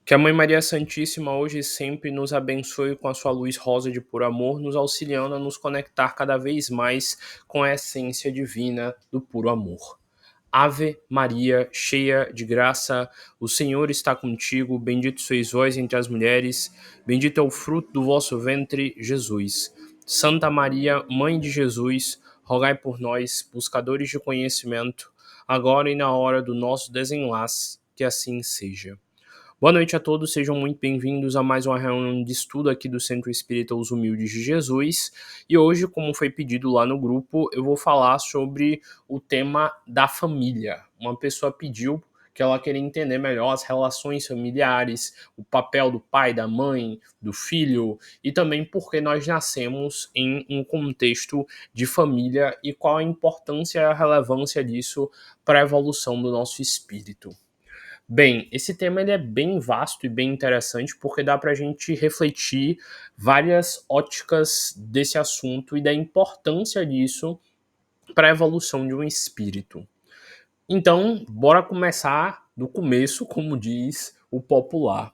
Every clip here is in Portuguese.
Que a Mãe Maria Santíssima hoje e sempre nos abençoe com a sua luz rosa de puro amor, nos auxiliando a nos conectar cada vez mais com a essência divina do puro amor. Ave Maria, cheia de graça, o Senhor está contigo, bendito sois vós entre as mulheres, bendito é o fruto do vosso ventre, Jesus. Santa Maria, Mãe de Jesus, rogai por nós, buscadores de conhecimento, agora e na hora do nosso desenlace, que assim seja. Boa noite a todos, sejam muito bem-vindos a mais uma reunião de estudo aqui do Centro Espírita Os Humildes de Jesus. E hoje, como foi pedido lá no grupo, eu vou falar sobre o tema da família. Uma pessoa pediu que ela queria entender melhor as relações familiares, o papel do pai, da mãe, do filho e também porque nós nascemos em um contexto de família e qual a importância e a relevância disso para a evolução do nosso espírito. Bem, esse tema ele é bem vasto e bem interessante porque dá para a gente refletir várias óticas desse assunto e da importância disso para a evolução de um espírito. Então, bora começar do começo, como diz o popular.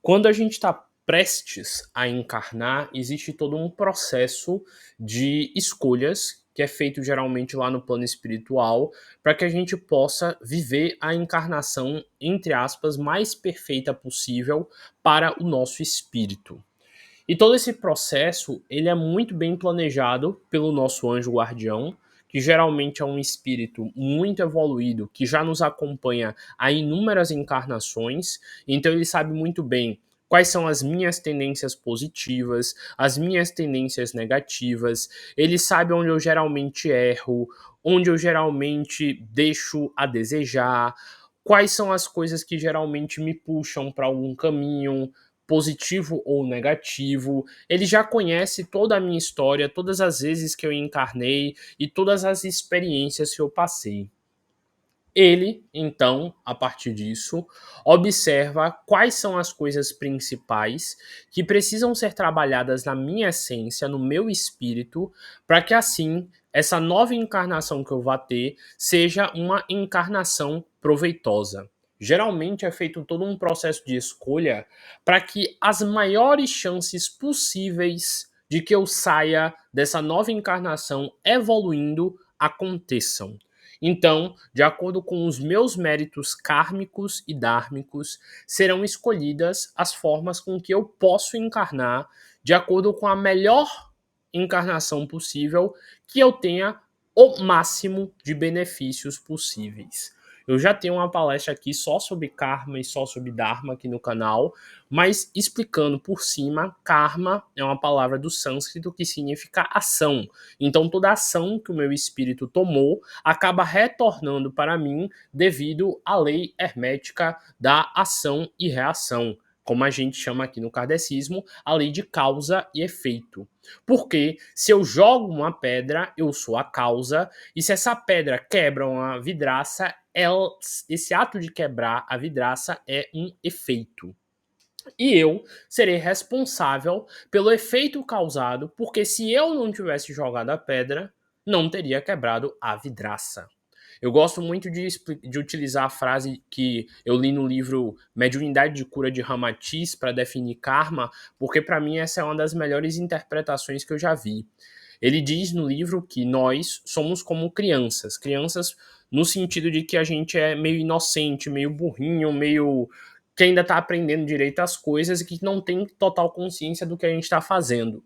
Quando a gente está prestes a encarnar, existe todo um processo de escolhas que é feito geralmente lá no plano espiritual, para que a gente possa viver a encarnação, entre aspas, mais perfeita possível para o nosso espírito. E todo esse processo, ele é muito bem planejado pelo nosso anjo guardião, que geralmente é um espírito muito evoluído, que já nos acompanha há inúmeras encarnações, então ele sabe muito bem quais são as minhas tendências positivas, as minhas tendências negativas, ele sabe onde eu geralmente erro, onde eu geralmente deixo a desejar, quais são as coisas que geralmente me puxam para algum caminho, positivo ou negativo. Ele já conhece toda a minha história, todas as vezes que eu encarnei e todas as experiências que eu passei. Ele, então, a partir disso, observa quais são as coisas principais que precisam ser trabalhadas na minha essência, no meu espírito, para que assim essa nova encarnação que eu vá ter seja uma encarnação proveitosa. Geralmente é feito todo um processo de escolha para que as maiores chances possíveis de que eu saia dessa nova encarnação evoluindo aconteçam. Então, de acordo com os meus méritos kármicos e dármicos, serão escolhidas as formas com que eu posso encarnar de acordo com a melhor encarnação possível que eu tenha o máximo de benefícios possíveis. Eu já tenho uma palestra aqui só sobre karma e só sobre dharma aqui no canal, mas explicando por cima, karma é uma palavra do sânscrito que significa ação. Então toda ação que o meu espírito tomou acaba retornando para mim devido à lei hermética da ação e reação, como a gente chama aqui no kardecismo, a lei de causa e efeito. Porque se eu jogo uma pedra, eu sou a causa, e se essa pedra quebra uma vidraça, esse ato de quebrar a vidraça é um efeito. E eu serei responsável pelo efeito causado, porque se eu não tivesse jogado a pedra, não teria quebrado a vidraça. Eu gosto muito de utilizar a frase que eu li no livro Mediunidade de Cura de Ramatiz para definir karma, porque para mim essa é uma das melhores interpretações que eu já vi. Ele diz no livro que nós somos como crianças, crianças no sentido de que a gente é meio inocente, meio burrinho, meio que ainda está aprendendo direito as coisas e que não tem total consciência do que a gente está fazendo.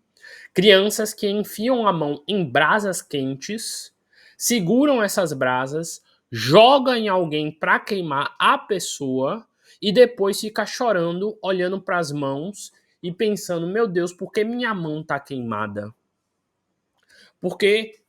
Crianças que enfiam a mão em brasas quentes, seguram essas brasas, jogam em alguém para queimar a pessoa e depois fica chorando, olhando para as mãos e pensando: meu Deus, por que minha mão está queimada? Porque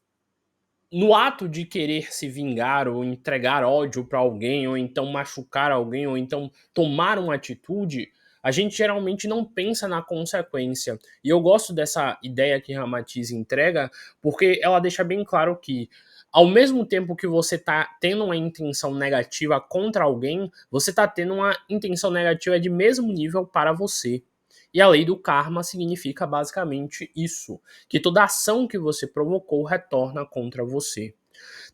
no ato de querer se vingar ou entregar ódio para alguém, ou então machucar alguém, ou então tomar uma atitude, a gente geralmente não pensa na consequência. E eu gosto dessa ideia que Ramatiz entrega, porque ela deixa bem claro que, ao mesmo tempo que você está tendo uma intenção negativa contra alguém, você está tendo uma intenção negativa de mesmo nível para você. E a lei do karma significa basicamente isso, que toda ação que você provocou retorna contra você.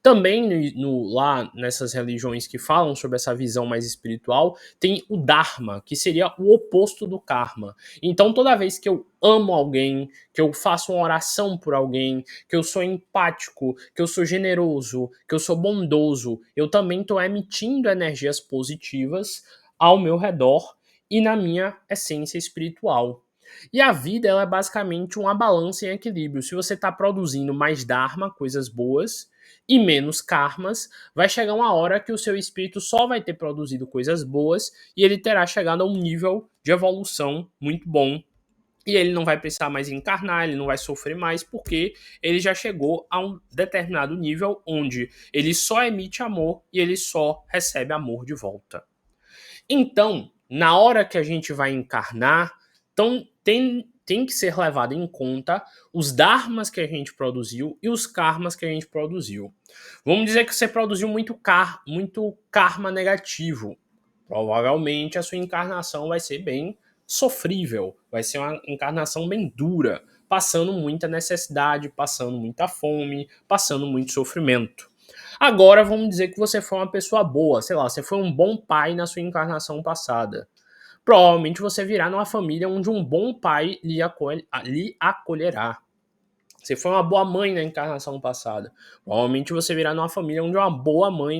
Também lá nessas religiões que falam sobre essa visão mais espiritual, tem o Dharma, que seria o oposto do karma. Então, toda vez que eu amo alguém, que eu faço uma oração por alguém, que eu sou empático, que eu sou generoso, que eu sou bondoso, eu também estou emitindo energias positivas ao meu redor e na minha essência espiritual. E a vida ela é basicamente uma balança em equilíbrio. Se você está produzindo mais dharma, coisas boas, e menos karmas, vai chegar uma hora que o seu espírito só vai ter produzido coisas boas e ele terá chegado a um nível de evolução muito bom. E ele não vai precisar mais encarnar, ele não vai sofrer mais, porque ele já chegou a um determinado nível onde ele só emite amor e ele só recebe amor de volta. Então, na hora que a gente vai encarnar, então tem que ser levado em conta os dharmas que a gente produziu e os karmas que a gente produziu. Vamos dizer que você produziu muito karma negativo. Provavelmente a sua encarnação vai ser bem sofrível, vai ser uma encarnação bem dura, passando muita necessidade, passando muita fome, passando muito sofrimento. Agora vamos dizer que você foi uma pessoa boa, sei lá, você foi um bom pai na sua encarnação passada. Provavelmente você virá numa família onde um bom pai lhe acolherá. Você foi uma boa mãe na encarnação passada. Provavelmente você virá numa família onde uma boa mãe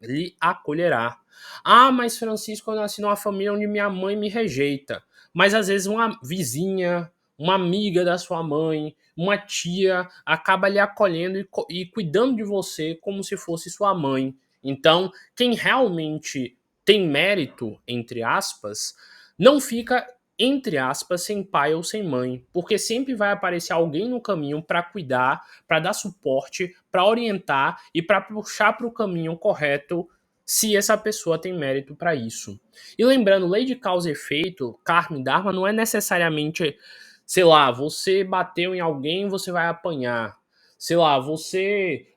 lhe acolherá. Ah, mas Francisco, eu nasci numa família onde minha mãe me rejeita. Mas às vezes uma vizinha, uma amiga da sua mãe, uma tia acaba lhe acolhendo e cuidando de você como se fosse sua mãe. Então, quem realmente tem mérito, entre aspas, não fica entre aspas, sem pai ou sem mãe, porque sempre vai aparecer alguém no caminho para cuidar, para dar suporte, para orientar e para puxar para o caminho correto se essa pessoa tem mérito para isso. E lembrando, lei de causa e efeito, karma e dharma não é necessariamente, sei lá, você bateu em alguém, você vai apanhar. Sei lá, você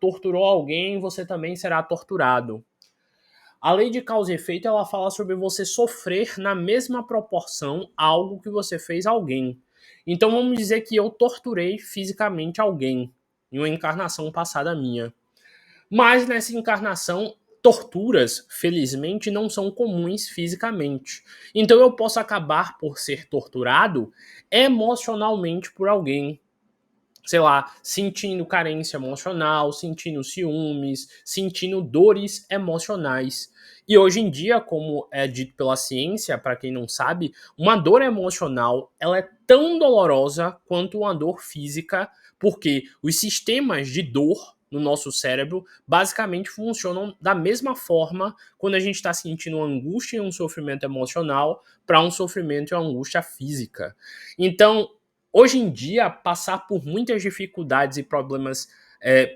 torturou alguém, você também será torturado. A lei de causa e efeito ela fala sobre você sofrer na mesma proporção algo que você fez a alguém. Então vamos dizer que eu torturei fisicamente alguém em uma encarnação passada minha. Mas nessa encarnação, torturas, felizmente, não são comuns fisicamente. Então eu posso acabar por ser torturado emocionalmente por alguém, sei lá, sentindo carência emocional, sentindo ciúmes, sentindo dores emocionais. E hoje em dia, como é dito pela ciência, para quem não sabe, uma dor emocional, ela é tão dolorosa quanto uma dor física, porque os sistemas de dor no nosso cérebro basicamente funcionam da mesma forma quando a gente está sentindo uma angústia e um sofrimento emocional para um sofrimento e uma angústia física. Então, hoje em dia, passar por muitas dificuldades e problemas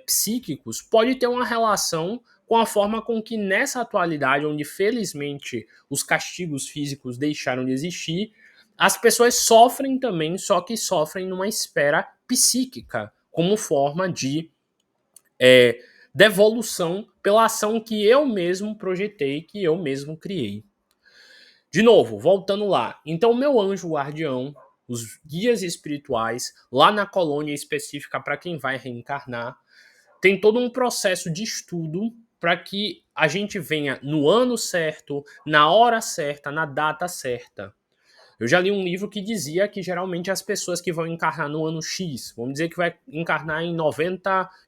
psíquicos pode ter uma relação com a forma com que nessa atualidade, onde felizmente os castigos físicos deixaram de existir, as pessoas sofrem também, só que sofrem numa esfera psíquica, como forma de devolução pela ação que eu mesmo projetei, que eu mesmo criei. De novo, voltando lá. Então, meu anjo guardião, os guias espirituais, lá na colônia específica para quem vai reencarnar, tem todo um processo de estudo para que a gente venha no ano certo, na hora certa, na data certa. Eu já li um livro que dizia que geralmente as pessoas que vão encarnar no ano X, vamos dizer que vai encarnar em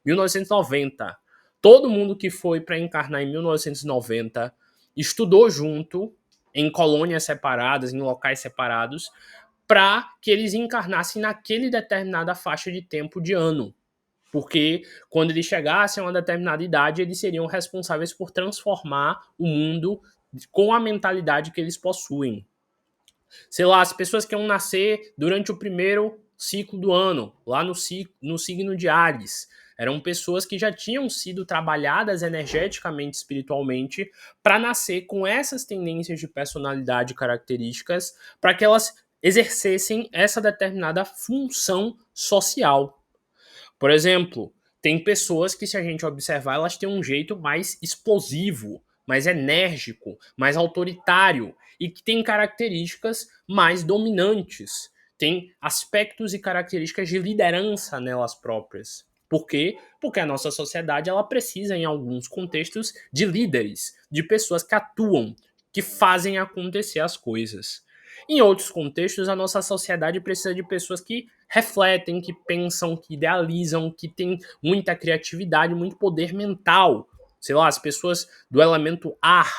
1990, todo mundo que foi para encarnar em 1990 estudou junto, em colônias separadas, em locais separados, para que eles encarnassem naquele determinada faixa de tempo de ano. Porque quando eles chegassem a uma determinada idade, eles seriam responsáveis por transformar o mundo com a mentalidade que eles possuem. Sei lá, as pessoas que iam nascer durante o primeiro ciclo do ano, lá no signo de Áries. Eram pessoas que já tinham sido trabalhadas energeticamente, espiritualmente, para nascer com essas tendências de personalidade características, para que elas exercessem essa determinada função social. Por exemplo, tem pessoas que, se a gente observar, elas têm um jeito mais explosivo, mais enérgico, mais autoritário e que tem características mais dominantes. Tem aspectos e características de liderança nelas próprias. Por quê? Porque a nossa sociedade ela precisa, em alguns contextos, de líderes, de pessoas que atuam, que fazem acontecer as coisas. Em outros contextos, a nossa sociedade precisa de pessoas que refletem, que pensam, que idealizam, que têm muita criatividade, muito poder mental. Sei lá, as pessoas do elemento ar,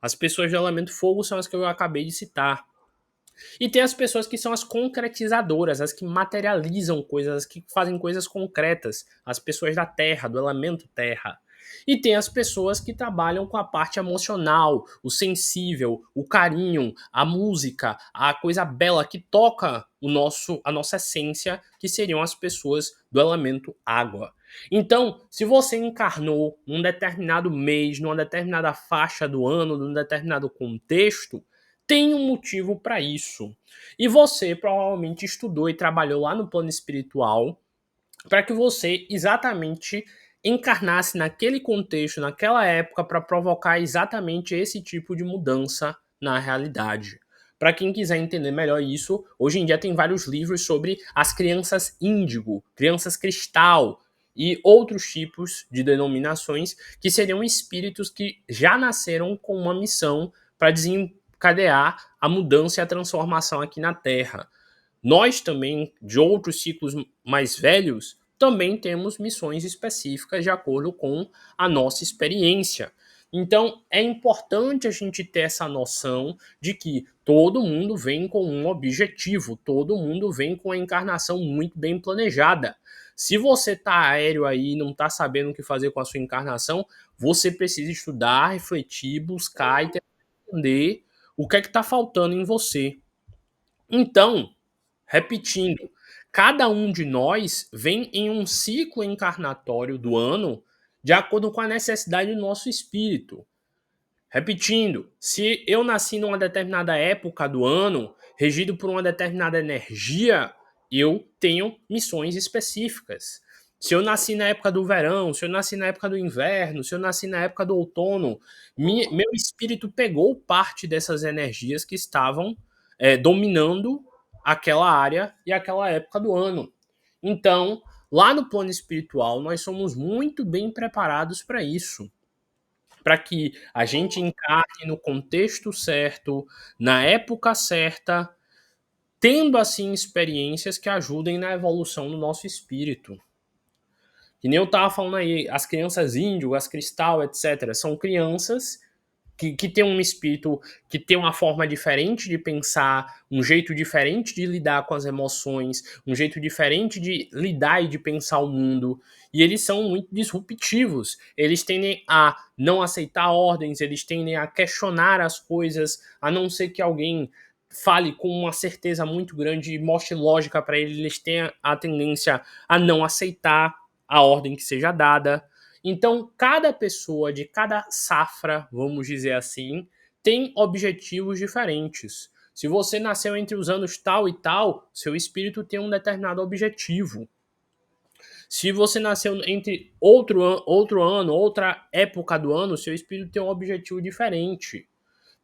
as pessoas do elemento fogo são as que eu acabei de citar. E tem as pessoas que são as concretizadoras, as que materializam coisas, as que fazem coisas concretas, as pessoas da terra, do elemento terra. E tem as pessoas que trabalham com a parte emocional, o sensível, o carinho, a música, a coisa bela que toca a nossa essência, que seriam as pessoas do elemento água. Então, se você encarnou num determinado mês, numa determinada faixa do ano, num determinado contexto, tem um motivo para isso. E você provavelmente estudou e trabalhou lá no plano espiritual para que você exatamente encarnasse naquele contexto, naquela época, para provocar exatamente esse tipo de mudança na realidade. Para quem quiser entender melhor isso, hoje em dia tem vários livros sobre as crianças índigo, crianças cristal e outros tipos de denominações que seriam espíritos que já nasceram com uma missão para desencadear a mudança e a transformação aqui na Terra. Nós também, de outros ciclos mais velhos, também temos missões específicas de acordo com a nossa experiência. Então, é importante a gente ter essa noção de que todo mundo vem com um objetivo, todo mundo vem com a encarnação muito bem planejada. Se você tá aéreo aí e não tá sabendo o que fazer com a sua encarnação, você precisa estudar, refletir, buscar e entender o que é que tá faltando em você. Então, repetindo, cada um de nós vem em um ciclo encarnatório do ano de acordo com a necessidade do nosso espírito. Repetindo, se eu nasci numa determinada época do ano, regido por uma determinada energia, eu tenho missões específicas. Se eu nasci na época do verão, se eu nasci na época do inverno, se eu nasci na época do outono, meu espírito pegou parte dessas energias que estavam dominando aquela área e aquela época do ano. Então, lá no plano espiritual, nós somos muito bem preparados para isso, para que a gente encarne no contexto certo, na época certa, tendo assim experiências que ajudem na evolução do nosso espírito. Que nem eu estava falando aí, as crianças índio, as cristal, etc., são crianças que tem um espírito, que tem uma forma diferente de pensar, um jeito diferente de lidar com as emoções, um jeito diferente de lidar e de pensar o mundo. E eles são muito disruptivos. Eles tendem a não aceitar ordens, eles tendem a questionar as coisas, a não ser que alguém fale com uma certeza muito grande e mostre lógica para eles, eles têm a tendência a não aceitar a ordem que seja dada. Então, cada pessoa de cada safra, vamos dizer assim, tem objetivos diferentes. Se você nasceu entre os anos tal e tal, seu espírito tem um determinado objetivo. Se você nasceu entre outro ano, outra época do ano, seu espírito tem um objetivo diferente.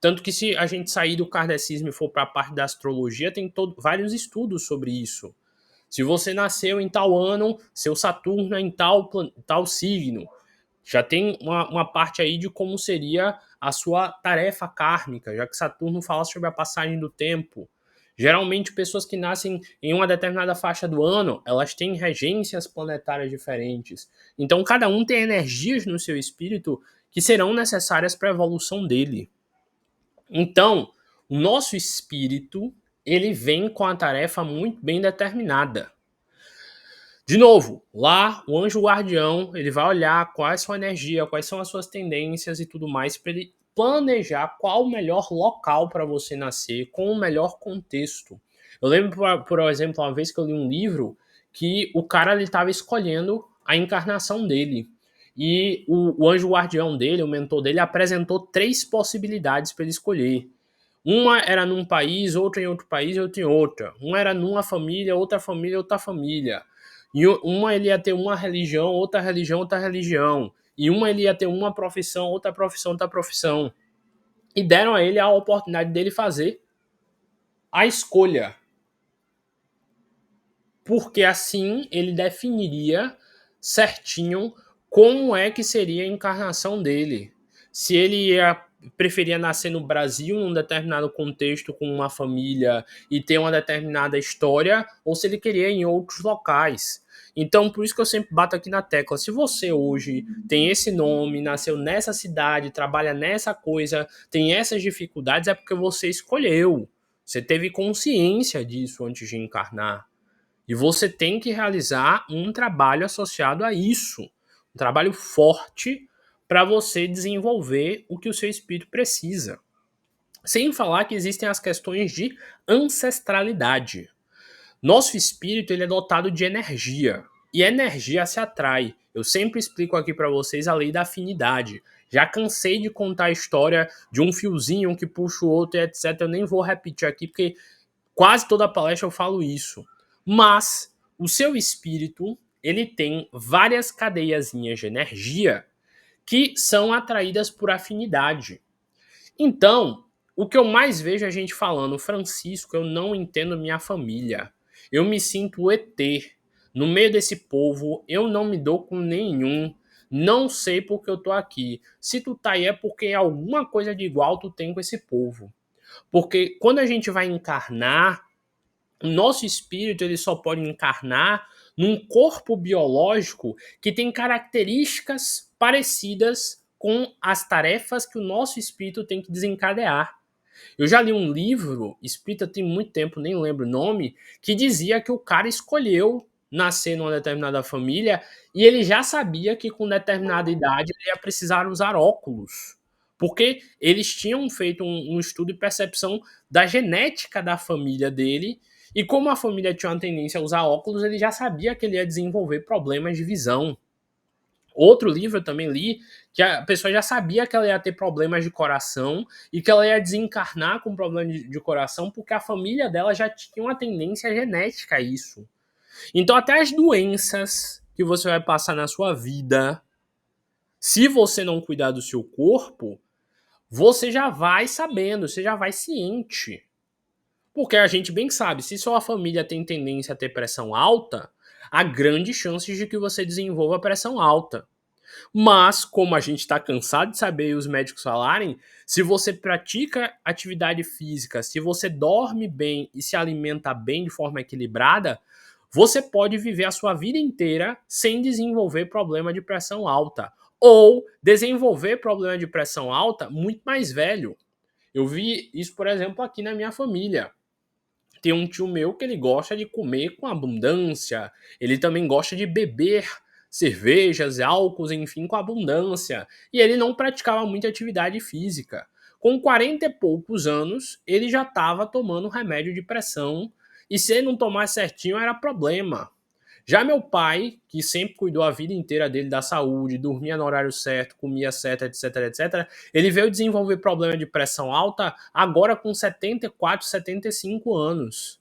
Tanto que se a gente sair do kardecismo e for para a parte da astrologia, tem vários estudos sobre isso. Se você nasceu em tal ano, seu Saturno é em tal signo. Já tem uma parte aí de como seria a sua tarefa kármica, já que Saturno fala sobre a passagem do tempo. Geralmente, pessoas que nascem em uma determinada faixa do ano, elas têm regências planetárias diferentes. Então, cada um tem energias no seu espírito que serão necessárias para a evolução dele. Então, o nosso espírito, ele vem com a tarefa muito bem determinada. De novo, lá o anjo guardião, ele vai olhar quais são a energia, quais são as suas tendências e tudo mais para ele planejar qual o melhor local para você nascer, com o melhor contexto. Eu lembro, por exemplo, uma vez que eu li um livro que o cara ele estava escolhendo a encarnação dele. E o anjo guardião dele, o mentor dele, apresentou 3 possibilidades para ele escolher. Uma era num país, outra em outro país e outra em outra. Uma era numa família, outra família. E uma ele ia ter uma religião, outra religião, outra religião. E uma ele ia ter uma profissão, outra profissão, outra profissão. E deram a ele a oportunidade dele fazer a escolha. Porque assim ele definiria certinho como é que seria a encarnação dele. Se ele preferia nascer no Brasil, num determinado contexto, com uma família e ter uma determinada história, ou se ele queria em outros locais. Então, por isso que eu sempre bato aqui na tecla. Se você hoje tem esse nome, nasceu nessa cidade, trabalha nessa coisa, tem essas dificuldades, é porque você escolheu. Você teve consciência disso antes de encarnar. E você tem que realizar um trabalho associado a isso. Um trabalho forte para você desenvolver o que o seu espírito precisa. Sem falar que existem as questões de ancestralidade. Nosso espírito ele é dotado de energia. E energia se atrai. Eu sempre explico aqui para vocês a lei da afinidade. Já cansei de contar a história de um fiozinho que puxa o outro e etc. Eu nem vou repetir aqui porque quase toda palestra eu falo isso. Mas o seu espírito, ele tem várias cadeiazinhas de energia que são atraídas por afinidade. Então, o que eu mais vejo a gente falando, Francisco, eu não entendo minha família. Eu me sinto ET. No meio desse povo, eu não me dou com nenhum. Não sei por que eu tô aqui. Se tu tá aí é porque alguma coisa de igual tu tem com esse povo. Porque quando a gente vai encarnar, o nosso espírito ele só pode encarnar num corpo biológico que tem características parecidas com as tarefas que o nosso espírito tem que desencadear. Eu já li um livro, espírita tem muito tempo, nem lembro o nome, que dizia que o cara escolheu nascer numa determinada família e ele já sabia que com determinada idade ele ia precisar usar óculos. Porque eles tinham feito um estudo de percepção da genética da família dele e como a família tinha uma tendência a usar óculos, ele já sabia que ele ia desenvolver problemas de visão. Outro livro eu também li que a pessoa já sabia que ela ia ter problemas de coração e que ela ia desencarnar com problemas de coração porque a família dela já tinha uma tendência genética a isso. Então, até as doenças que você vai passar na sua vida, se você não cuidar do seu corpo, você já vai sabendo, você já vai ciente. Porque a gente bem sabe, se sua família tem tendência a ter pressão alta, há grandes chances de que você desenvolva pressão alta. Mas, como a gente está cansado de saber e os médicos falarem, se você pratica atividade física, se você dorme bem e se alimenta bem de forma equilibrada, você pode viver a sua vida inteira sem desenvolver problema de pressão alta. Ou desenvolver problema de pressão alta muito mais velho. Eu vi isso, por exemplo, aqui na minha família. Tem um tio meu que ele gosta de comer com abundância, ele também gosta de beber cervejas, álcools, enfim, com abundância. E ele não praticava muita atividade física. Com 40 e poucos anos, ele já estava tomando remédio de pressão e se ele não tomasse certinho era problema. Já meu pai, que sempre cuidou a vida inteira dele da saúde, dormia no horário certo, comia certo, etc, etc, ele veio desenvolver problema de pressão alta agora com 74, 75 anos.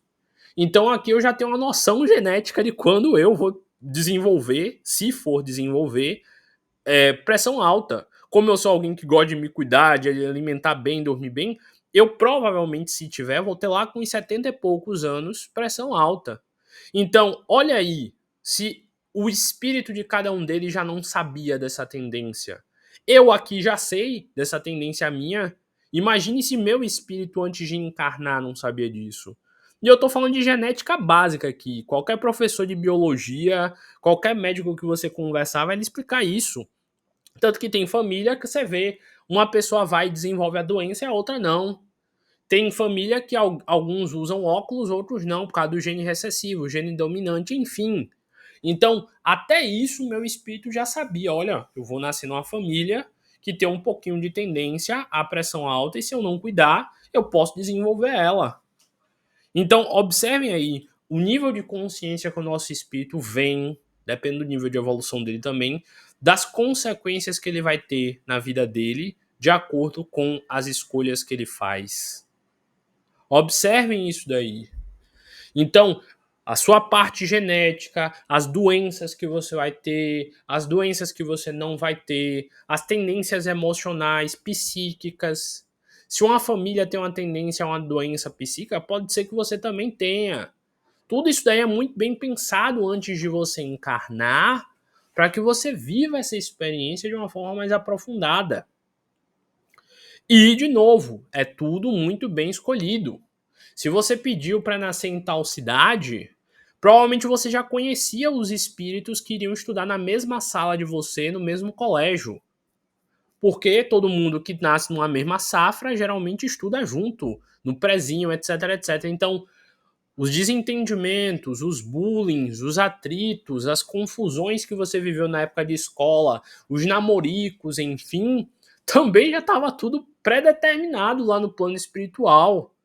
Então aqui eu já tenho uma noção genética de quando eu vou desenvolver, se for desenvolver, pressão alta. Como eu sou alguém que gosta de me cuidar, de alimentar bem, dormir bem, eu provavelmente, se tiver, vou ter lá com uns 70 e poucos anos pressão alta. Então, olha aí, se o espírito de cada um deles já não sabia dessa tendência. Eu aqui já sei dessa tendência minha. Imagine se meu espírito antes de encarnar não sabia disso. E eu tô falando de genética básica aqui. Qualquer professor de biologia, qualquer médico que você conversar vai lhe explicar isso. Tanto que tem família que você vê, uma pessoa vai e desenvolve a doença e a outra não. Tem família que alguns usam óculos, outros não, por causa do gene recessivo, gene dominante, enfim. Então, até isso meu espírito já sabia. Olha, eu vou nascer numa família que tem um pouquinho de tendência à pressão alta e se eu não cuidar, eu posso desenvolver ela. Então, observem aí o nível de consciência que o nosso espírito vem, depende do nível de evolução dele também, das consequências que ele vai ter na vida dele, de acordo com as escolhas que ele faz. Observem isso daí. Então, a sua parte genética, as doenças que você vai ter, as doenças que você não vai ter, as tendências emocionais, psíquicas. Se uma família tem uma tendência a uma doença psíquica, pode ser que você também tenha. Tudo isso daí é muito bem pensado antes de você encarnar, para que você viva essa experiência de uma forma mais aprofundada. E, de novo, é tudo muito bem escolhido. Se você pediu para nascer em tal cidade, provavelmente você já conhecia os espíritos que iriam estudar na mesma sala de você, no mesmo colégio. Porque todo mundo que nasce numa mesma safra geralmente estuda junto, no prezinho, etc, etc. Então, os desentendimentos, os bullying, os atritos, as confusões que você viveu na época de escola, os namoricos, enfim, também já estava tudo pré-determinado lá no plano espiritual.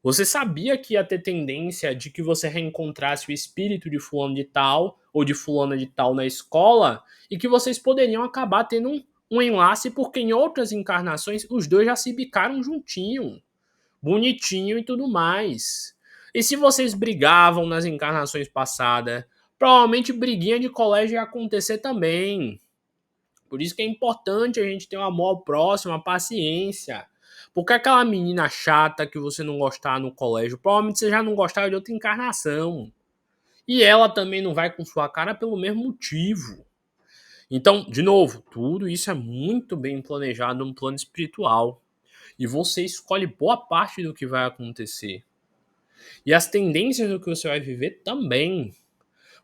Você sabia que ia ter tendência de que você reencontrasse o espírito de fulano de tal ou de fulana de tal na escola e que vocês poderiam acabar tendo um enlace porque em outras encarnações os dois já se bicaram juntinho, bonitinho e tudo mais. E se vocês brigavam nas encarnações passadas, provavelmente briguinha de colégio ia acontecer também. Por isso que é importante a gente ter um amor ao próximo, a paciência. Porque aquela menina chata que você não gostava no colégio, provavelmente você já não gostava de outra encarnação. E ela também não vai com sua cara pelo mesmo motivo. Então, de novo, tudo isso é muito bem planejado no plano espiritual. E você escolhe boa parte do que vai acontecer. E as tendências do que você vai viver também.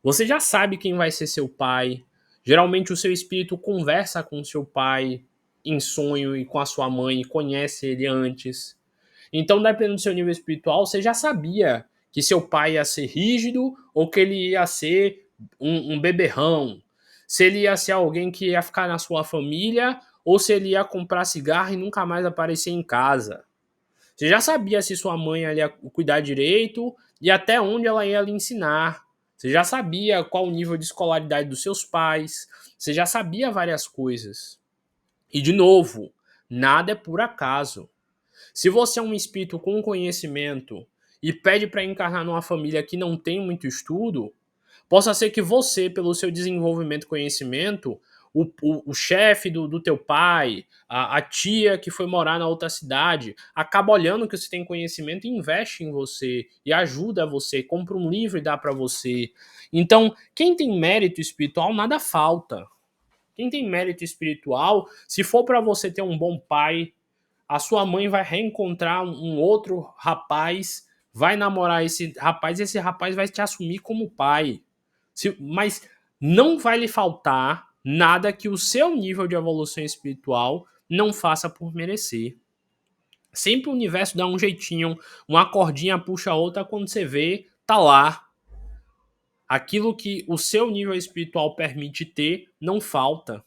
Você já sabe quem vai ser seu pai. Geralmente o seu espírito conversa com seu pai em sonho e com a sua mãe e conhece ele antes. Então, dependendo do seu nível espiritual, você já sabia que seu pai ia ser rígido ou que ele ia ser um beberrão. Se ele ia ser alguém que ia ficar na sua família ou se ele ia comprar cigarro e nunca mais aparecer em casa. Você já sabia se sua mãe ia cuidar direito e até onde ela ia lhe ensinar. Você já sabia qual o nível de escolaridade dos seus pais. Você já sabia várias coisas. E, de novo, nada é por acaso. Se você é um espírito com conhecimento e pede para encarnar numa família que não tem muito estudo, possa ser que você, pelo seu desenvolvimento e conhecimento, o chefe do teu pai, a tia que foi morar na outra cidade, acaba olhando que você tem conhecimento e investe em você, e ajuda você, compra um livro e dá para você. Então, quem tem mérito espiritual, nada falta. Quem tem mérito espiritual, se for para você ter um bom pai, a sua mãe vai reencontrar um outro rapaz, vai namorar esse rapaz, e esse rapaz vai te assumir como pai. Mas não vai lhe faltar nada que o seu nível de evolução espiritual não faça por merecer. Sempre o universo dá um jeitinho, uma cordinha puxa a outra, quando você vê, tá lá. Aquilo que o seu nível espiritual permite ter, não falta.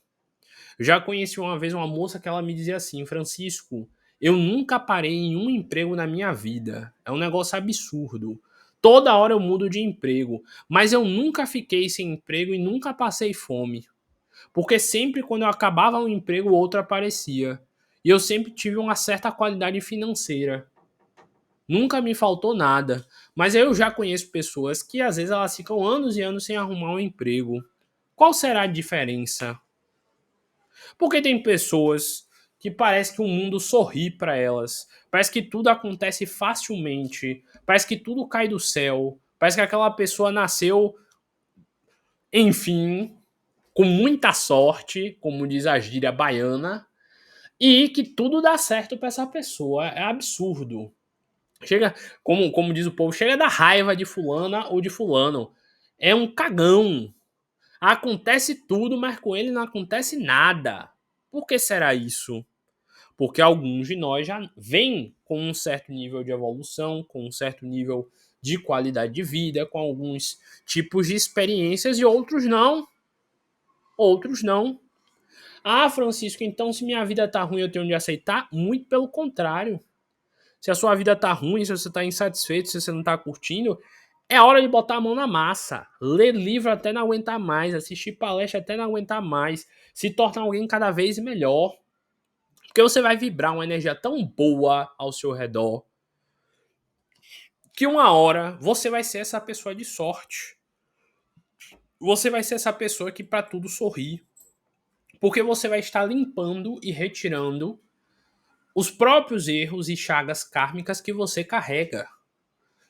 Eu já conheci uma vez uma moça que ela me dizia assim: Francisco, eu nunca parei em um emprego na minha vida. É um negócio absurdo. Toda hora eu mudo de emprego, mas eu nunca fiquei sem emprego e nunca passei fome. Porque sempre quando eu acabava um emprego, outro aparecia. E eu sempre tive uma certa qualidade financeira. Nunca me faltou nada. Mas eu já conheço pessoas que às vezes elas ficam anos e anos sem arrumar um emprego. Qual será a diferença? Porque tem pessoas que parece que o mundo sorri para elas. Parece que tudo acontece facilmente. Parece que tudo cai do céu. Parece que aquela pessoa nasceu, enfim, com muita sorte, como diz a gíria baiana, e que tudo dá certo para essa pessoa. É absurdo. Chega, como diz o povo, chega da raiva de fulana ou de fulano. É um cagão. Acontece tudo, mas com ele não acontece nada. Por que será isso? Porque alguns de nós já vêm com um certo nível de evolução, com um certo nível de qualidade de vida, com alguns tipos de experiências e outros não. Outros não. Ah, Francisco, então se minha vida tá ruim eu tenho de aceitar? Muito pelo contrário. Se a sua vida tá ruim, se você tá insatisfeito, se você não tá curtindo, é hora de botar a mão na massa. Ler livro até não aguentar mais, assistir palestra até não aguentar mais, se tornar alguém cada vez melhor. Porque você vai vibrar uma energia tão boa ao seu redor que uma hora você vai ser essa pessoa de sorte. Você vai ser essa pessoa que para tudo sorri. Porque você vai estar limpando e retirando os próprios erros e chagas kármicas que você carrega.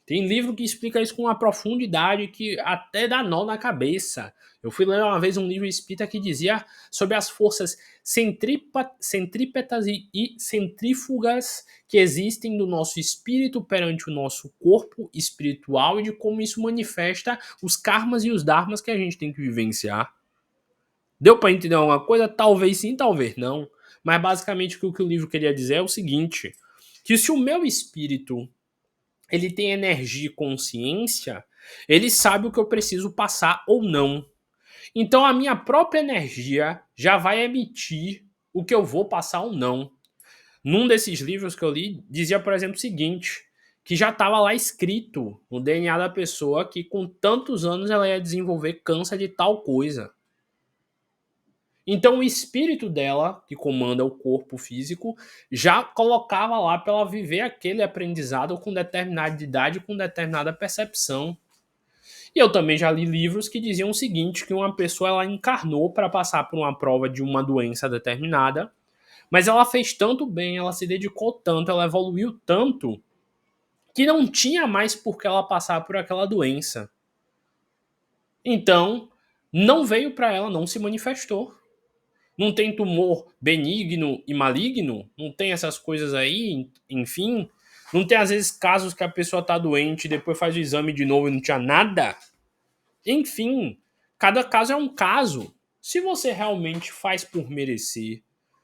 Tem livro que explica isso com uma profundidade que até dá nó na cabeça. Eu fui ler uma vez um livro espírita que dizia sobre as forças centrípetas e centrífugas que existem do nosso espírito perante o nosso corpo espiritual e de como isso manifesta os karmas e os dharmas que a gente tem que vivenciar. Deu para entender alguma coisa? Talvez sim, talvez não. Mas basicamente o que o livro queria dizer é o seguinte, que se o meu espírito ele tem energia e consciência, ele sabe o que eu preciso passar ou não. Então a minha própria energia já vai emitir o que eu vou passar ou não. Num desses livros que eu li, dizia, por exemplo, o seguinte, que já estava lá escrito no DNA da pessoa que com tantos anos ela ia desenvolver câncer de tal coisa. Então o espírito dela, que comanda o corpo físico, já colocava lá para ela viver aquele aprendizado com determinada idade, com determinada percepção. E eu também já li livros que diziam o seguinte, que uma pessoa ela encarnou para passar por uma prova de uma doença determinada, mas ela fez tanto bem, ela se dedicou tanto, ela evoluiu tanto, que não tinha mais por que ela passar por aquela doença. Então, não veio para ela, não se manifestou. Não tem tumor benigno e maligno? Não tem essas coisas aí, enfim? Não tem, às vezes, casos que a pessoa tá doente e depois faz o exame de novo e não tinha nada? Enfim, cada caso é um caso. Se você realmente faz por merecer,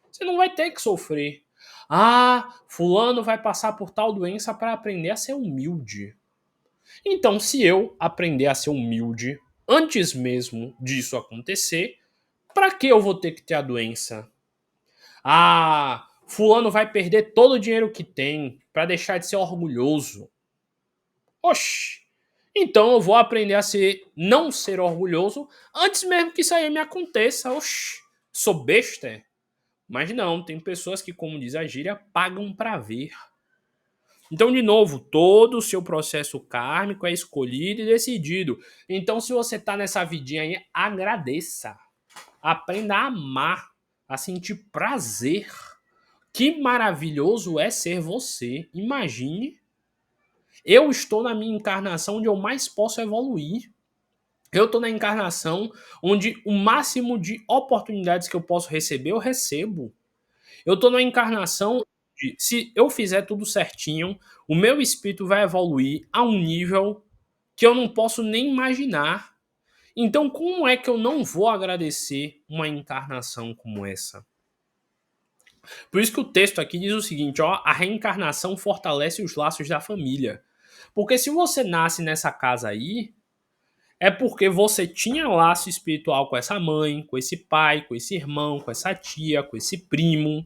você não vai ter que sofrer. Ah, fulano vai passar por tal doença para aprender a ser humilde. Então, se eu aprender a ser humilde antes mesmo disso acontecer, para que eu vou ter que ter a doença? Ah, fulano vai perder todo o dinheiro que tem para deixar de ser orgulhoso. Oxi. Então eu vou aprender a não ser orgulhoso antes mesmo que isso aí me aconteça. Oxi. Sou besta? É? Mas não, tem pessoas que, como diz a gíria, pagam para ver. Então, de novo, todo o seu processo kármico é escolhido e decidido. Então, se você tá nessa vidinha aí, agradeça. Aprenda a amar, a sentir prazer. Que maravilhoso é ser você. Imagine, eu estou na minha encarnação onde eu mais posso evoluir. Eu estou na encarnação onde o máximo de oportunidades que eu posso receber, eu recebo. Eu estou na encarnação onde, se eu fizer tudo certinho, o meu espírito vai evoluir a um nível que eu não posso nem imaginar. Então, como é que eu não vou agradecer uma encarnação como essa? Por isso que o texto aqui diz o seguinte, ó, a reencarnação fortalece os laços da família. Porque se você nasce nessa casa aí, é porque você tinha laço espiritual com essa mãe, com esse pai, com esse irmão, com essa tia, com esse primo.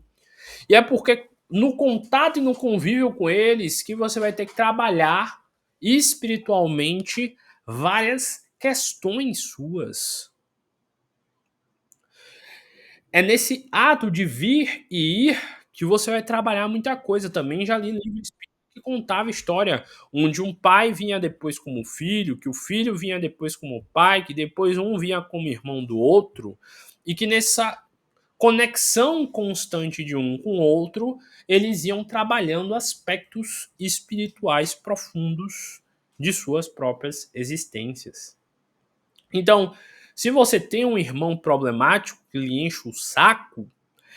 E é porque no contato e no convívio com eles que você vai ter que trabalhar espiritualmente várias questões suas. É nesse ato de vir e ir que você vai trabalhar muita coisa. Também já li livros que contava história onde um pai vinha depois como filho, que o filho vinha depois como pai, que depois um vinha como irmão do outro, e que nessa conexão constante de um com o outro, eles iam trabalhando aspectos espirituais profundos de suas próprias existências. Então, se você tem um irmão problemático que lhe enche o saco,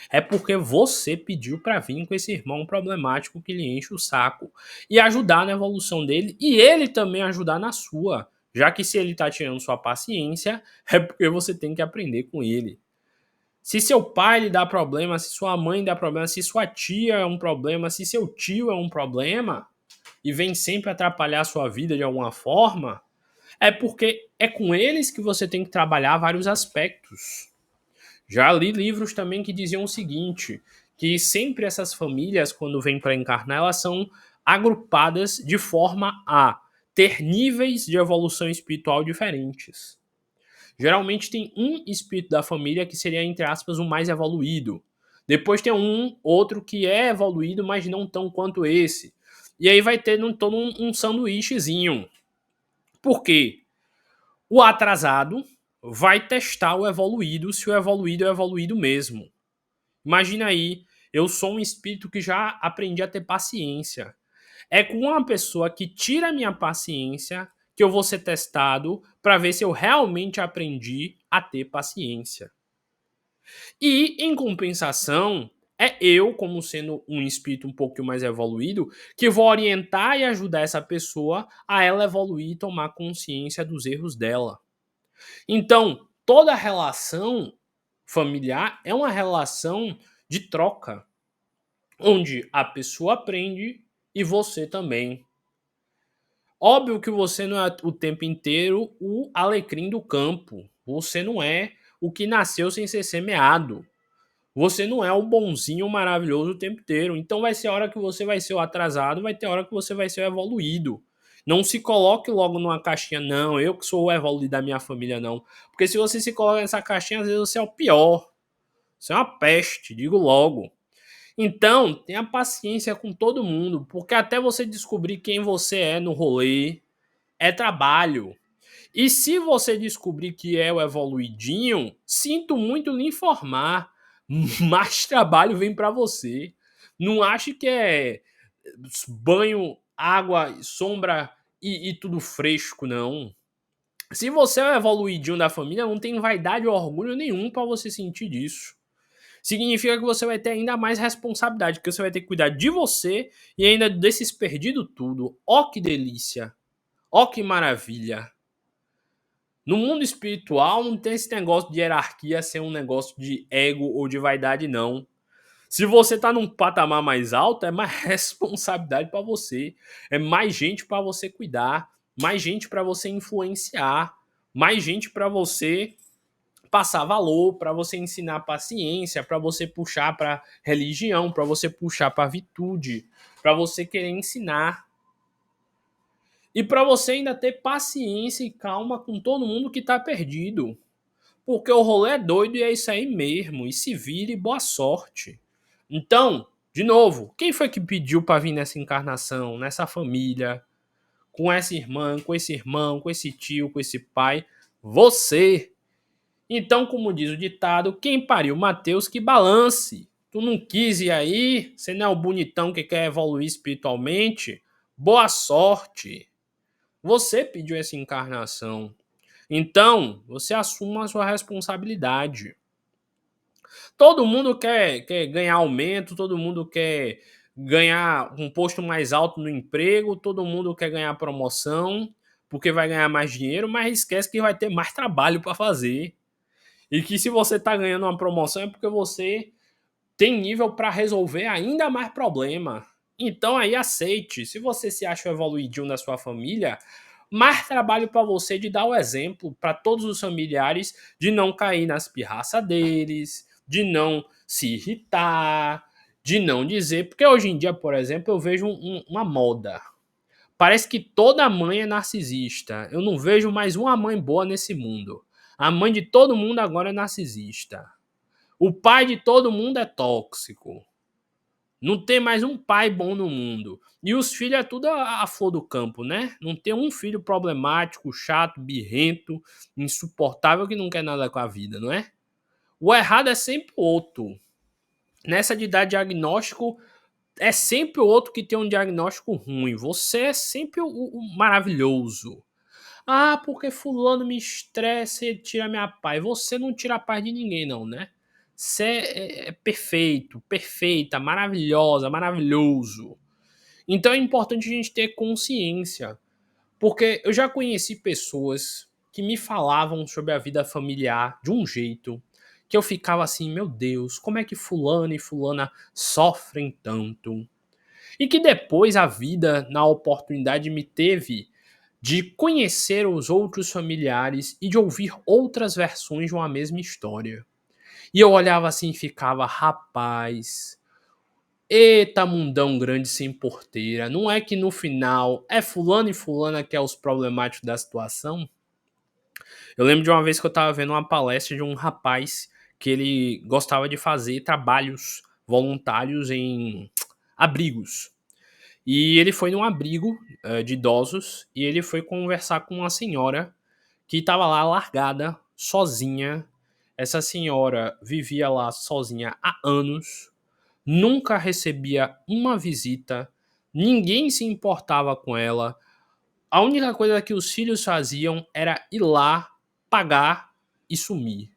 é porque você pediu para vir com esse irmão problemático que lhe enche o saco e ajudar na evolução dele e ele também ajudar na sua. Já que se ele está tirando sua paciência, é porque você tem que aprender com ele. Se seu pai lhe dá problema, se sua mãe dá problema, se sua tia é um problema, se seu tio é um problema e vem sempre atrapalhar a sua vida de alguma forma, é porque é com eles que você tem que trabalhar vários aspectos. Já li livros também que diziam o seguinte, que sempre essas famílias, quando vêm para encarnar, elas são agrupadas de forma a ter níveis de evolução espiritual diferentes. Geralmente tem um espírito da família que seria, entre aspas, o mais evoluído. Depois tem um outro que é evoluído, mas não tão quanto esse. E aí vai ter todo um sanduíchezinho. Por quê? O atrasado vai testar o evoluído, se o evoluído é o evoluído mesmo. Imagina aí, eu sou um espírito que já aprendi a ter paciência. É com uma pessoa que tira a minha paciência que eu vou ser testado para ver se eu realmente aprendi a ter paciência. E, em compensação, é eu, como sendo um espírito um pouco mais evoluído, que vou orientar e ajudar essa pessoa a ela evoluir e tomar consciência dos erros dela. Então, toda relação familiar é uma relação de troca, onde a pessoa aprende e você também. Óbvio que você não é o tempo inteiro o alecrim do campo. Você não é o que nasceu sem ser semeado. Você não é o bonzinho maravilhoso o tempo inteiro. Então vai ser hora que você vai ser o atrasado, vai ter hora que você vai ser o evoluído. Não se coloque logo numa caixinha, não, eu que sou o evoluído da minha família, não. Porque se você se coloca nessa caixinha, às vezes você é o pior. Você é uma peste, digo logo. Então, tenha paciência com todo mundo, porque até você descobrir quem você é no rolê, é trabalho. E se você descobrir que é o evoluidinho, sinto muito lhe informar, mais trabalho vem para você. Não ache que é banho, água, sombra e tudo fresco, não. Se você é o evoluidinho da família, não tem vaidade ou orgulho nenhum para você sentir disso. Significa que você vai ter ainda mais responsabilidade, que você vai ter que cuidar de você e ainda desses perdido tudo. Ó que delícia! Ó que maravilha! No mundo espiritual não tem esse negócio de hierarquia ser um negócio de ego ou de vaidade, não. Se você tá num patamar mais alto, é mais responsabilidade para você. É mais gente para você cuidar, mais gente para você influenciar, mais gente para você passar valor, para você ensinar paciência, para você puxar para religião, para você puxar para virtude, para você querer ensinar. E para você ainda ter paciência e calma com todo mundo que tá perdido. Porque o rolê é doido e é isso aí mesmo. E se vire, boa sorte. Então, de novo, quem foi que pediu para vir nessa encarnação, nessa família, com essa irmã, com esse irmão, com esse tio, com esse pai? Você. Então, como diz o ditado, quem pariu Mateus que balance. Tu não quis ir aí? Você não é o bonitão que quer evoluir espiritualmente? Boa sorte. Você pediu essa encarnação. Então, você assuma a sua responsabilidade. Todo mundo quer ganhar aumento, todo mundo quer ganhar um posto mais alto no emprego, todo mundo quer ganhar promoção, porque vai ganhar mais dinheiro, mas esquece que vai ter mais trabalho para fazer. E que se você está ganhando uma promoção é porque você tem nível para resolver ainda mais problema. Então aí aceite. Se você se acha o evoluidinho da sua família, mais trabalho para você de dar o exemplo para todos os familiares de não cair nas pirraças deles, de não se irritar, de não dizer. Porque hoje em dia, por exemplo, eu vejo uma moda. Parece que toda mãe é narcisista. Eu não vejo mais uma mãe boa nesse mundo. A mãe de todo mundo agora é narcisista. O pai de todo mundo é tóxico. Não tem mais um pai bom no mundo. E os filhos é tudo a flor do campo, né? Não tem um filho problemático, chato, birrento, insuportável que não quer nada com a vida, não é? O errado é sempre o outro. Nessa de dar diagnóstico, é sempre o outro que tem um diagnóstico ruim. Você é sempre o maravilhoso. Ah, porque fulano me estressa e tira minha paz. Você não tira a paz de ninguém, não, né? Você é perfeito, perfeita, maravilhosa, maravilhoso. Então é importante a gente ter consciência. Porque eu já conheci pessoas que me falavam sobre a vida familiar de um jeito que eu ficava assim, meu Deus, como é que fulano e fulana sofrem tanto? E que depois a vida, na oportunidade, me teve de conhecer os outros familiares e de ouvir outras versões de uma mesma história. E eu olhava assim e ficava, rapaz, eita mundão grande sem porteira, não é que no final é fulano e fulana que é os problemáticos da situação? Eu lembro de uma vez que eu estava vendo uma palestra de um rapaz que ele gostava de fazer trabalhos voluntários em abrigos. E ele foi num abrigo de idosos e ele foi conversar com uma senhora que estava lá largada, sozinha. Essa senhora vivia lá sozinha há anos, nunca recebia uma visita, Ninguém se importava com ela. A única coisa que os filhos faziam era ir lá, pagar e sumir.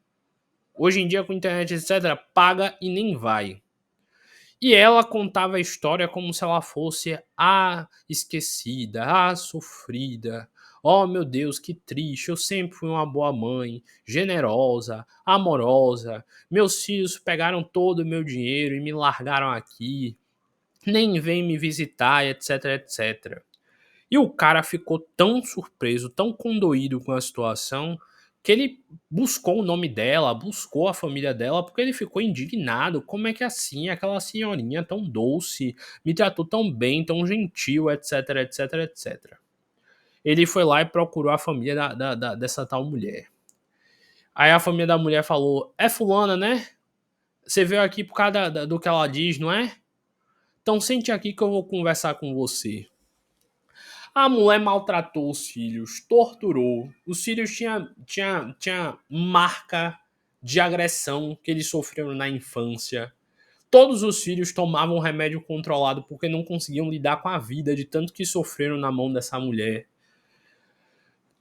Hoje em dia, com internet, etc., paga e nem vai. E ela contava a história como se ela fosse a esquecida, a sofrida. Oh, meu Deus, que triste. Eu sempre fui uma boa mãe, generosa, amorosa. Meus filhos pegaram todo o meu dinheiro e me largaram aqui. Nem vem me visitar, etc, etc. E o cara ficou tão surpreso, tão condoído com a situação, que ele buscou o nome dela, buscou a família dela, porque ele ficou indignado. Como é que assim, aquela senhorinha tão doce, me tratou tão bem, tão gentil, etc, etc, etc. Ele foi lá e procurou a família dessa tal mulher. Aí a família da mulher falou: é fulana, né? Você veio aqui por causa do que ela diz, não é? Então sente aqui que eu vou conversar com você. A mulher maltratou os filhos, torturou. Os filhos tinha marca de agressão que eles sofreram na infância. Todos os filhos tomavam remédio controlado porque não conseguiam lidar com a vida de tanto que sofreram na mão dessa mulher.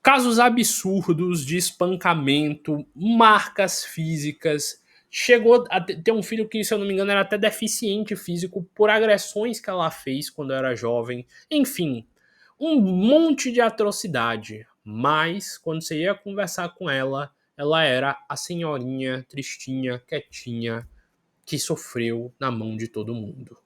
Casos absurdos de espancamento, marcas físicas. Chegou a ter um filho que, se eu não me engano, era até deficiente físico por agressões que ela fez quando era jovem. Enfim, um monte de atrocidade. Mas, quando você ia conversar com ela era a senhorinha tristinha, quietinha, que sofreu na mão de todo mundo.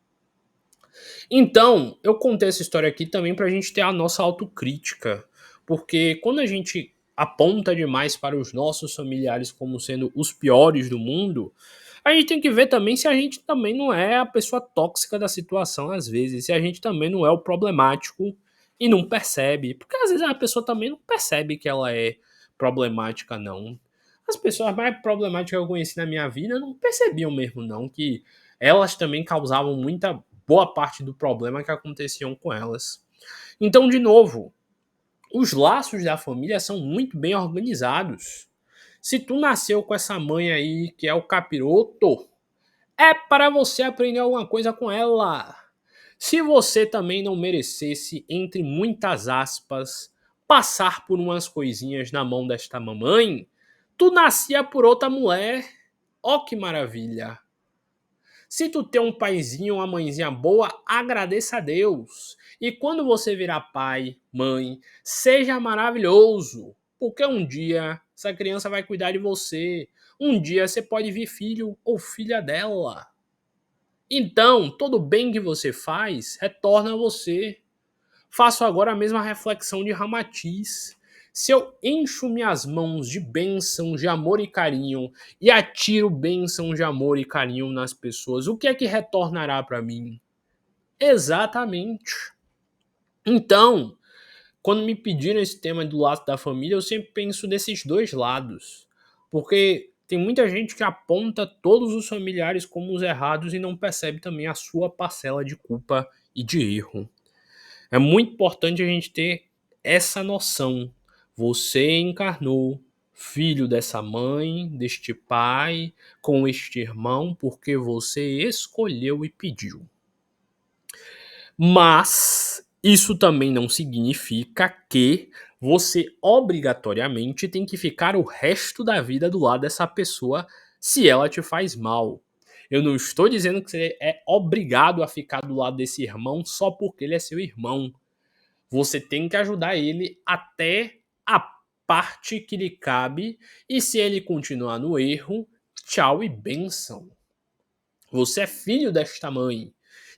Então, eu contei essa história aqui também para a gente ter a nossa autocrítica, porque quando a gente aponta demais para os nossos familiares como sendo os piores do mundo, a gente tem que ver também se a gente também não é a pessoa tóxica da situação às vezes, se a gente também não é o problemático e não percebe, porque às vezes a pessoa também não percebe que ela é problemática não. As pessoas mais problemáticas que eu conheci na minha vida não percebiam mesmo não que elas também causavam muita boa parte do problema que aconteciam com elas. Então, de novo, os laços da família são muito bem organizados. Se tu nasceu com essa mãe aí, que é o capiroto, é para você aprender alguma coisa com ela. Se você também não merecesse, entre muitas aspas, passar por umas coisinhas na mão desta mamãe, tu nascia por outra mulher. Ó que maravilha! Se tu tem um paizinho, uma mãezinha boa, agradeça a Deus. E quando você virar pai, mãe, seja maravilhoso. Porque um dia essa criança vai cuidar de você. Um dia você pode vir filho ou filha dela. Então, todo bem que você faz retorna a você. Faço agora a mesma reflexão de Ramatiz. Se eu encho minhas mãos de bênçãos de amor e carinho e atiro bênçãos de amor e carinho nas pessoas, o que é que retornará para mim? Exatamente. Então, quando me pediram esse tema do lado da família, eu sempre penso nesses dois lados. Porque tem muita gente que aponta todos os familiares como os errados e não percebe também a sua parcela de culpa e de erro. É muito importante a gente ter essa noção. Você encarnou filho dessa mãe, deste pai, com este irmão, porque você escolheu e pediu. Mas isso também não significa que você obrigatoriamente tem que ficar o resto da vida do lado dessa pessoa se ela te faz mal. Eu não estou dizendo que você é obrigado a ficar do lado desse irmão só porque ele é seu irmão. Você tem que ajudar ele até a parte que lhe cabe, e se ele continuar no erro, tchau e benção. Você é filho desta mãe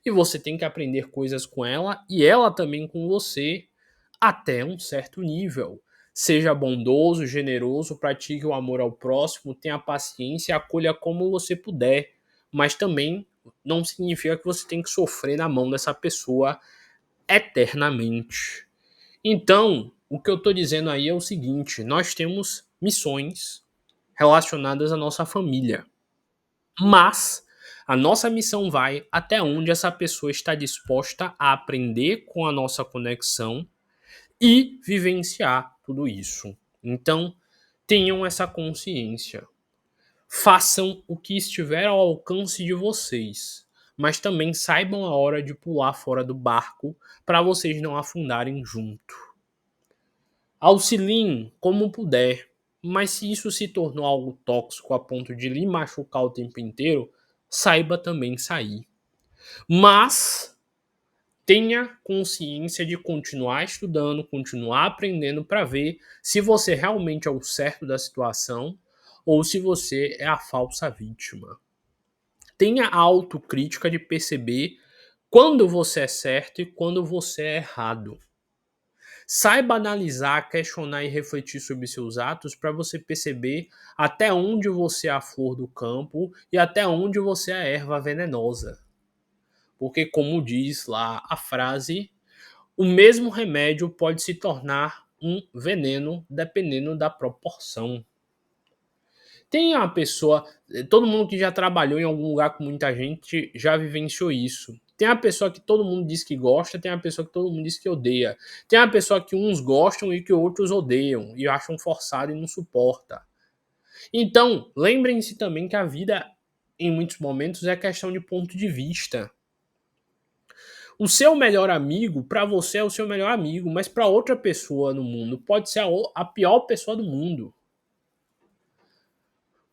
e você tem que aprender coisas com ela e ela também com você até um certo nível. Seja bondoso, generoso, pratique o amor ao próximo, tenha paciência, acolha como você puder, mas também não significa que você tem que sofrer na mão dessa pessoa eternamente. Então, o que eu estou dizendo aí é o seguinte: nós temos missões relacionadas à nossa família, mas a nossa missão vai até onde essa pessoa está disposta a aprender com a nossa conexão e vivenciar tudo isso. Então, tenham essa consciência. Façam o que estiver ao alcance de vocês, mas também saibam a hora de pular fora do barco para vocês não afundarem junto. Auxiliem como puder, mas se isso se tornou algo tóxico a ponto de lhe machucar o tempo inteiro, saiba também sair. Mas tenha consciência de continuar estudando, continuar aprendendo para ver se você realmente é o certo da situação ou se você é a falsa vítima. Tenha a autocrítica de perceber quando você é certo e quando você é errado. Saiba analisar, questionar e refletir sobre seus atos para você perceber até onde você é a flor do campo e até onde você é a erva venenosa. Porque, como diz lá a frase, o mesmo remédio pode se tornar um veneno dependendo da proporção. Tem uma pessoa, todo mundo que já trabalhou em algum lugar com muita gente já vivenciou isso. Tem a pessoa que todo mundo diz que gosta, tem a pessoa que todo mundo diz que odeia. Tem a pessoa que uns gostam e que outros odeiam e acham forçado e não suporta. Então, lembrem-se também que a vida, em muitos momentos, é questão de ponto de vista. O seu melhor amigo, para você, é o seu melhor amigo, mas para outra pessoa no mundo pode ser a pior pessoa do mundo.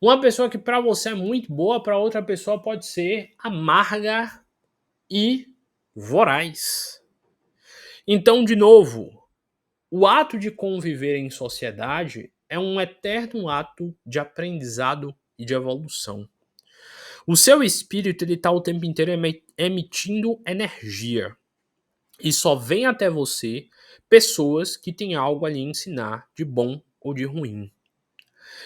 Uma pessoa que para você é muito boa, para outra pessoa pode ser amarga e voraz. Então, de novo, o ato de conviver em sociedade é um eterno ato de aprendizado e de evolução. O seu espírito está o tempo inteiro emitindo energia. E só vem até você pessoas que têm algo a lhe ensinar de bom ou de ruim.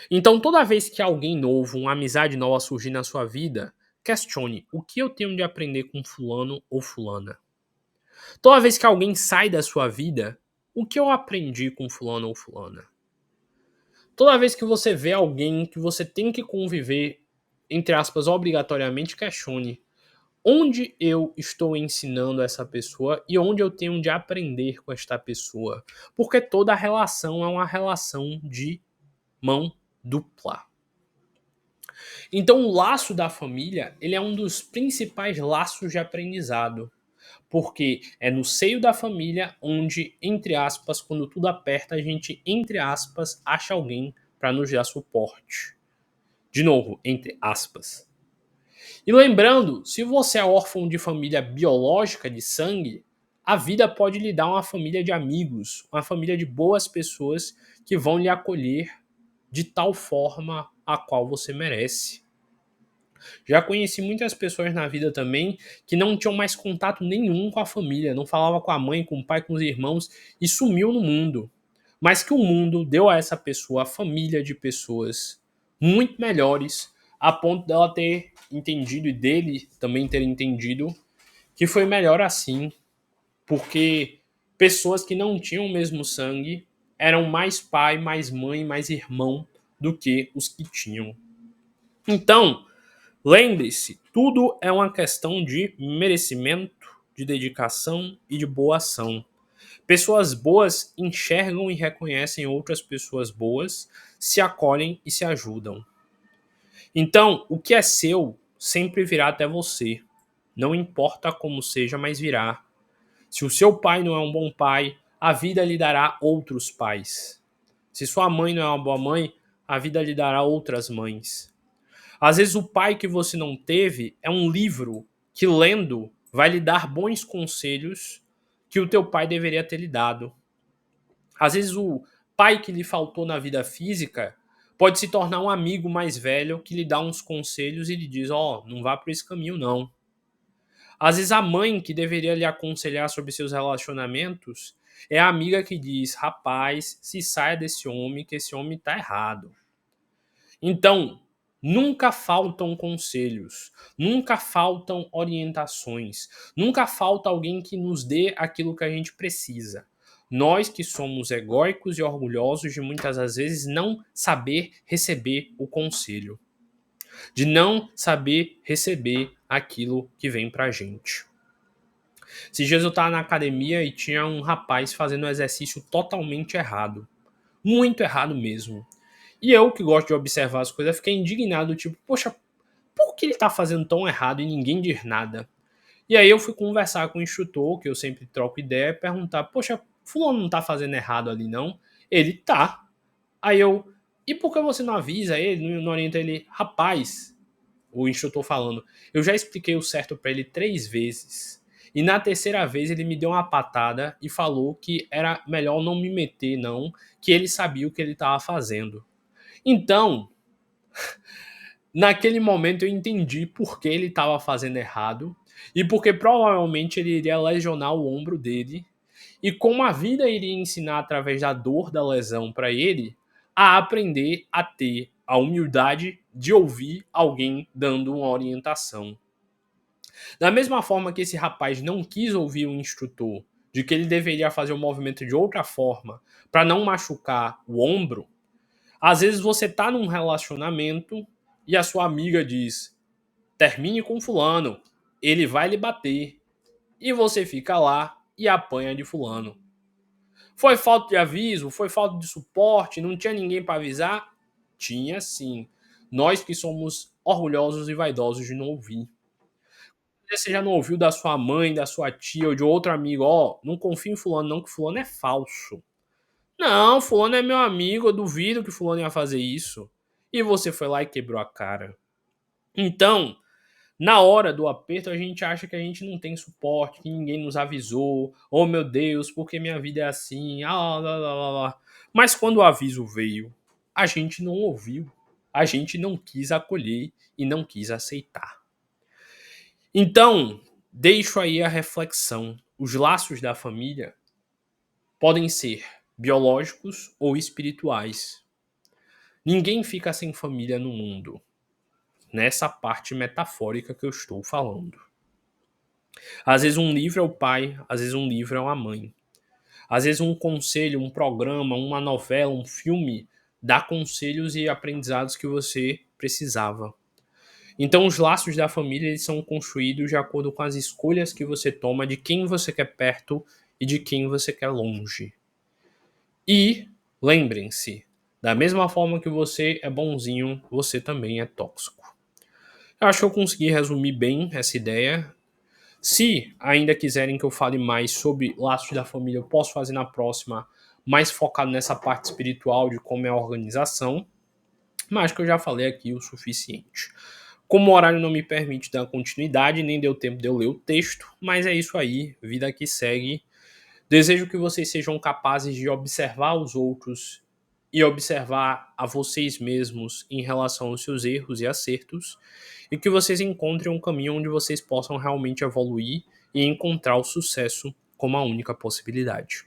Então, toda vez que alguém novo, uma amizade nova surgir na sua vida, questione o que eu tenho de aprender com fulano ou fulana. Toda vez que alguém sai da sua vida, o que eu aprendi com fulano ou fulana. Toda vez que você vê alguém que você tem que conviver, entre aspas, obrigatoriamente, questione onde eu estou ensinando essa pessoa e onde eu tenho de aprender com esta pessoa. Porque toda relação é uma relação de mão dupla. Então o laço da família, ele é um dos principais laços de aprendizado. Porque é no seio da família onde, entre aspas, quando tudo aperta, a gente, entre aspas, acha alguém para nos dar suporte. De novo, entre aspas. E lembrando, se você é órfão de família biológica de sangue, a vida pode lhe dar uma família de amigos, uma família de boas pessoas que vão lhe acolher de tal forma a qual você merece. Já conheci muitas pessoas na vida também que não tinham mais contato nenhum com a família, não falava com a mãe, com o pai, com os irmãos e sumiu no mundo. Mas que o mundo deu a essa pessoa a família de pessoas muito melhores, a ponto dela ter entendido e dele também ter entendido que foi melhor assim, porque pessoas que não tinham o mesmo sangue eram mais pai, mais mãe, mais irmão do que os que tinham. Então, lembre-se, tudo é uma questão de merecimento, de dedicação e de boa ação. Pessoas boas enxergam e reconhecem outras pessoas boas, se acolhem e se ajudam. Então, o que é seu sempre virá até você. Não importa como seja, mas virá. Se o seu pai não é um bom pai, a vida lhe dará outros pais. Se sua mãe não é uma boa mãe, a vida lhe dará outras mães. Às vezes o pai que você não teve é um livro que lendo vai lhe dar bons conselhos que o teu pai deveria ter lhe dado. Às vezes o pai que lhe faltou na vida física pode se tornar um amigo mais velho que lhe dá uns conselhos e lhe diz, não vá por esse caminho não. Às vezes a mãe que deveria lhe aconselhar sobre seus relacionamentos é a amiga que diz, rapaz, se saia desse homem, que esse homem tá errado. Então, nunca faltam conselhos, nunca faltam orientações, nunca falta alguém que nos dê aquilo que a gente precisa. Nós que somos egóicos e orgulhosos de muitas das vezes não saber receber o conselho, de não saber receber aquilo que vem pra gente. Esses dias eu estava na academia e tinha um rapaz fazendo um exercício totalmente errado, muito errado mesmo. E eu, que gosto de observar as coisas, fiquei indignado, tipo, poxa, por que ele tá fazendo tão errado e ninguém diz nada? E aí eu fui conversar com o instrutor, que eu sempre troco ideia, e perguntar, poxa, fulano não tá fazendo errado ali não? Ele tá. Aí eu, e por que você não avisa ele, não orienta ele? Rapaz, o instrutor falando, eu já expliquei o certo para ele 3 vezes. E na terceira vez ele me deu uma patada e falou que era melhor não me meter não, que ele sabia o que ele estava fazendo. Então, naquele momento eu entendi por que ele estava fazendo errado e porque provavelmente ele iria lesionar o ombro dele e como a vida iria ensinar através da dor da lesão para ele a aprender a ter a humildade de ouvir alguém dando uma orientação. Da mesma forma que esse rapaz não quis ouvir o instrutor de que ele deveria fazer o movimento de outra forma para não machucar o ombro, às vezes você tá num relacionamento e a sua amiga diz: termine com fulano, ele vai lhe bater. E você fica lá e apanha de fulano. Foi falta de aviso? Foi falta de suporte? Não tinha ninguém para avisar? Tinha sim. Nós que somos orgulhosos e vaidosos de não ouvir. Você já não ouviu da sua mãe, da sua tia ou de outro amigo, ó, não confia em fulano não, que fulano é falso. Não, fulano é meu amigo, eu duvido que fulano ia fazer isso. E você foi lá e quebrou a cara. Então, na hora do aperto, a gente acha que a gente não tem suporte, que ninguém nos avisou. Oh meu Deus, porque minha vida é assim? Ah, lá, lá, lá, lá. Mas quando o aviso veio, a gente não ouviu. A gente não quis acolher e não quis aceitar. Então, deixo aí a reflexão. Os laços da família podem ser biológicos ou espirituais. Ninguém fica sem família no mundo, nessa parte metafórica que eu estou falando. Às vezes um livro é o pai, às vezes um livro é uma mãe. Às vezes um conselho, um programa, uma novela, um filme dá conselhos e aprendizados que você precisava. Então os laços da família eles são construídos de acordo com as escolhas que você toma de quem você quer perto e de quem você quer longe. E lembrem-se, da mesma forma que você é bonzinho, você também é tóxico. Eu acho que eu consegui resumir bem essa ideia. Se ainda quiserem que eu fale mais sobre laços da família, eu posso fazer na próxima, mais focado nessa parte espiritual de como é a organização, mas acho que eu já falei aqui o suficiente. Como o horário não me permite dar continuidade, nem deu tempo de eu ler o texto, mas é isso aí, vida que segue. Desejo que vocês sejam capazes de observar os outros e observar a vocês mesmos em relação aos seus erros e acertos, e que vocês encontrem um caminho onde vocês possam realmente evoluir e encontrar o sucesso como a única possibilidade.